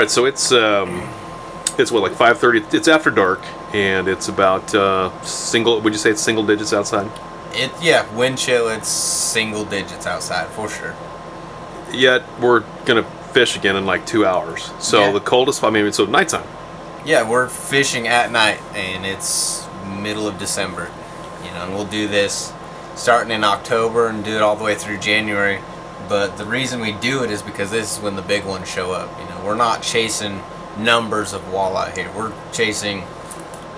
right, so it's what, like 5:30. It's after dark, and it's about single. Would you say it's single digits outside? Wind chill. It's single digits outside for sure. Yet we're gonna fish again in like 2 hours. So the coldest spot, maybe so nighttime. Yeah, we're fishing at night, and it's middle of December. And we'll do this starting in October and do it all the way through January. But the reason we do it is because this is when the big ones show up. We're not chasing numbers of walleye here. We're chasing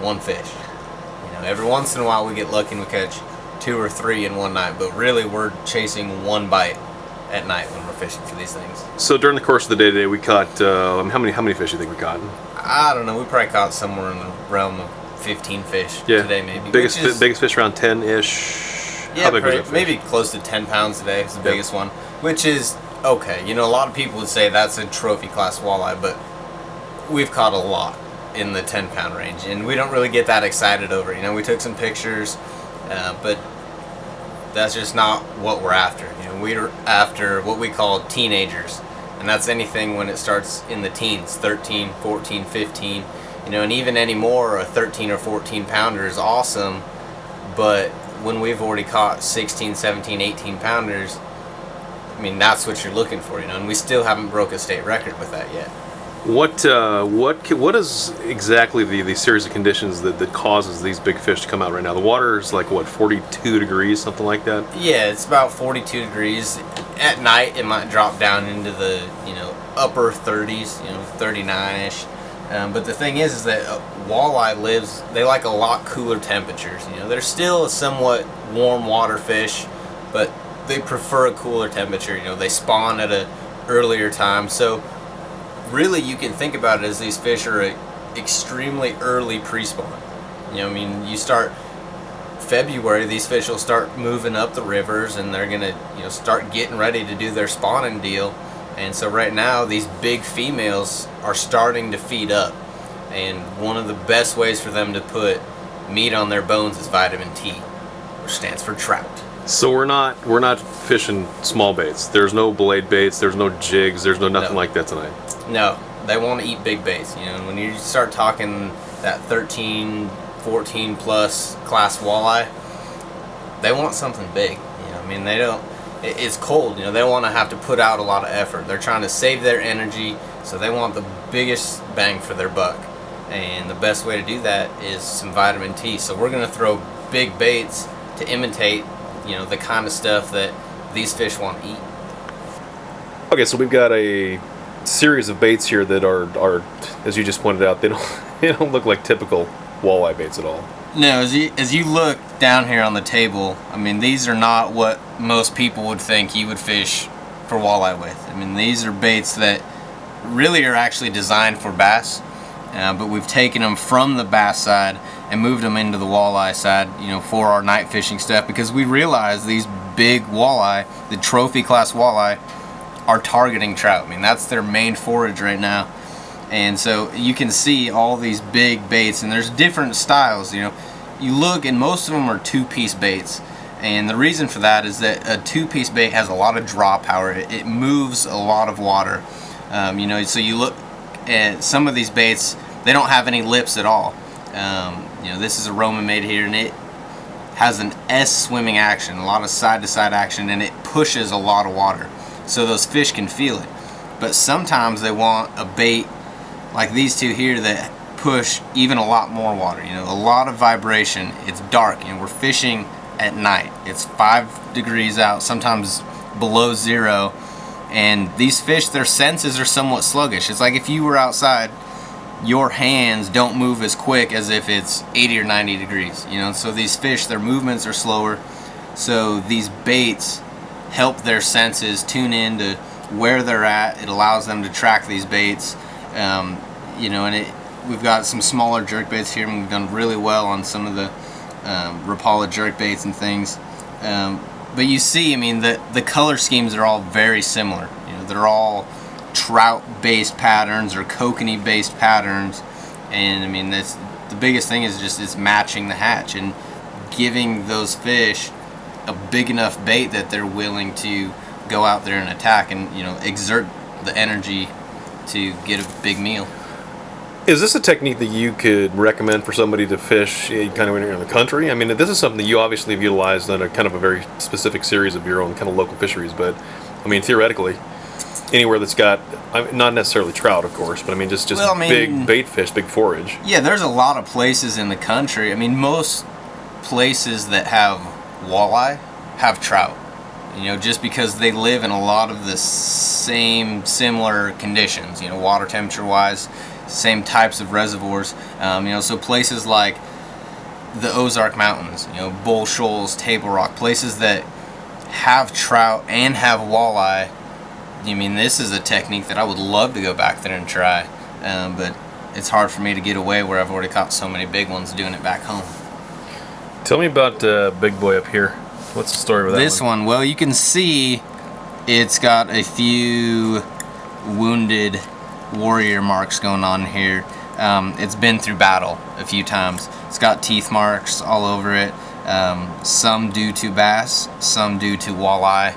one fish. Every once in a while we get lucky and we catch 2 or 3 in one night, but really we're chasing one bite at night when we're fishing for these things. So during the course of the day today, we caught how many fish do you think we caught? I don't know. We probably caught somewhere in the realm of 15 fish today, maybe. Biggest fish around 10-ish. Yeah, maybe close to 10 pounds today is the biggest one, which is okay. A lot of people would say that's a trophy class walleye, but we've caught a lot in the 10-pound range, and we don't really get that excited over it. We took some pictures, but that's just not what we're after. We're after what we call teenagers, and that's anything when it starts in the teens, 13, 14, 15. And even anymore, a 13 or 14 pounder is awesome, but when we've already caught 16, 17, 18 pounders, that's what you're looking for, and we still haven't broke a state record with that yet. What is exactly the series of conditions that causes these big fish to come out right now? The water is like, what, 42 degrees, something like that? Yeah, it's about 42 degrees. At night, it might drop down into the, upper 30s, 39-ish. But the thing is that walleye they like a lot cooler temperatures. They're still a somewhat warm water fish, but they prefer a cooler temperature. They spawn at an earlier time. So really you can think about it as these fish are extremely early pre-spawn. You start February, these fish will start moving up the rivers, and they're gonna start getting ready to do their spawning deal. And so right now these big females are starting to feed up, and one of the best ways for them to put meat on their bones is vitamin T, which stands for trout. So we're not fishing small baits. There's no blade baits, there's no jigs, there's nothing like that tonight. No, they want to eat big baits. When you start talking that 13, 14 plus class walleye, they want something big. They don't. It's cold, they want to have to put out a lot of effort. They're trying to save their energy, so they want the biggest bang for their buck. And the best way to do that is some vitamin T. So we're going to throw big baits to imitate, the kind of stuff that these fish want to eat. Okay, so we've got a series of baits here that are as you just pointed out, they don't look like typical walleye baits at all. No, as you look down here on the table, these are not what most people would think you would fish for walleye with. These are baits that really are actually designed for bass, but we've taken them from the bass side and moved them into the walleye side, for our night fishing stuff, because we realize these big walleye, the trophy class walleye, are targeting trout. That's their main forage right now. And so you can see all these big baits, and there's different styles. You look, and most of them are 2-piece baits. And the reason for that is that a 2-piece bait has a lot of draw power. It moves a lot of water. So you look at some of these baits, they don't have any lips at all. This is a Roman made here, and it has an S swimming action, a lot of side-to-side action, and it pushes a lot of water. So those fish can feel it. But sometimes they want a bait like these two here that push even a lot more water, a lot of vibration. It's dark, we're fishing at night. It's 5 degrees out, sometimes below 0, and these fish, their senses are somewhat sluggish. It's like if you were outside, your hands don't move as quick as if it's 80 or 90 degrees, so these fish, their movements are slower. So these baits help their senses tune in to where they're at. It allows them to track these baits. We've got some smaller jerk baits here, and we've done really well on some of the Rapala jerk baits and things. But you see, the color schemes are all very similar. They're all trout-based patterns or kokanee-based patterns, and that's the biggest thing is just it's matching the hatch and giving those fish a big enough bait that they're willing to go out there and attack and exert the energy to get a big meal. Is this a technique that you could recommend for somebody to fish kind of in the country? I mean, this is something that you obviously have utilized on a kind of a very specific series of your own kind of local fisheries, but I mean, theoretically, anywhere that's got, not necessarily trout, of course, but I mean, just Well, I mean, big bait fish, big forage. Yeah, there's a lot of places in the country. I mean, most places that have walleye have trout. You know, just because they live in a lot of the same similar conditions, you know, water temperature wise, same types of reservoirs. You know, so places like the Ozark Mountains, you know, Bull Shoals, Table Rock, places that have trout and have walleye. I mean, this is a technique that I would love to go back there and try, but it's hard for me to get away where I've already caught so many big ones doing it back home. Tell me about Big Boy up here. What's the story with that This one, well, you can see it's got a few wounded warrior marks going on here. It's been through battle a few times. It's got teeth marks all over it. Some due to bass, some due to walleye,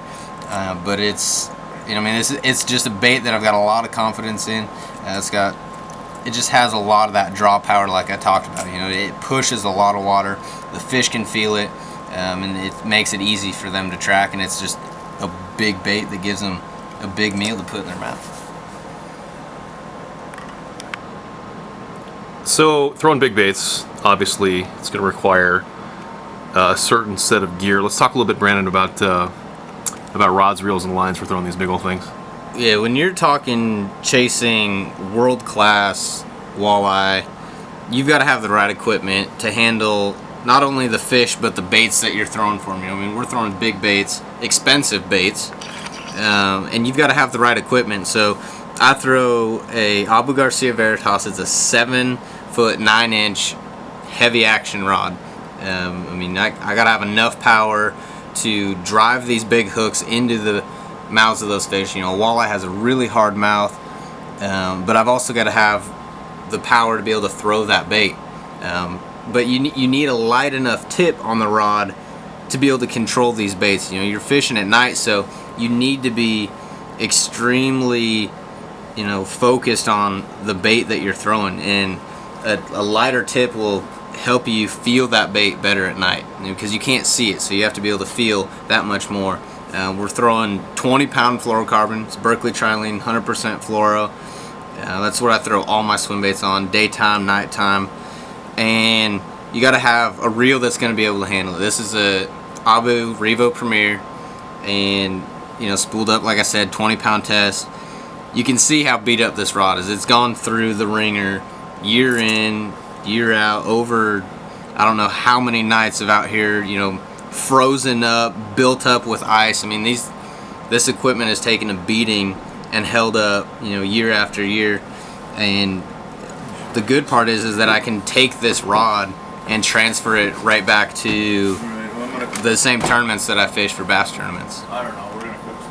but it's, you know, I mean, it's just a bait that I've got a lot of confidence in. It just has a lot of that draw power, like I talked about. You know, it pushes a lot of water. The fish can feel it, and it makes it easy for them to track. And it's just a big bait that gives them a big meal to put in their mouth. So throwing big baits, obviously, it's going to require a certain set of gear. Let's talk a little bit, Brandon, about rods, reels, and lines for throwing these big old things. Yeah, when you're talking chasing world-class walleye, you've got to have the right equipment to handle not only the fish, but the baits that you're throwing for them. You know, I mean, we're throwing big baits, expensive baits, and you've got to have the right equipment. So I throw a Abu-Garcia Veritas. It's a 7-foot 9-inch heavy action rod. I mean, I got to have enough power to drive these big hooks into the mouths of those fish. You know, walleye has a really hard mouth, but I've also got to have the power to be able to throw that bait. But you need a light enough tip on the rod to be able to control these baits. You know, you're fishing at night, so you need to be extremely, you know, focused on the bait that you're throwing, and a lighter tip will help you feel that bait better at night, because you can't see it, so you have to be able to feel that much more. We're throwing 20-pound fluorocarbon. It's Berkeley Trilene, 100% fluoro. That's what I throw all my swim baits on, daytime, nighttime. And you got to have a reel that's going to be able to handle it. This is a Abu Revo Premier, and, you know, spooled up, like I said, 20-pound test. You can see how beat up this rod is. It's gone through the ringer year in, year out, over I don't know how many nights of out here, you know, frozen up, built up with ice. I mean, this equipment has taken a beating and held up, you know, year after year. And the good part is that I can take this rod and transfer it right back to the same tournaments that I fish for bass tournaments. I don't know.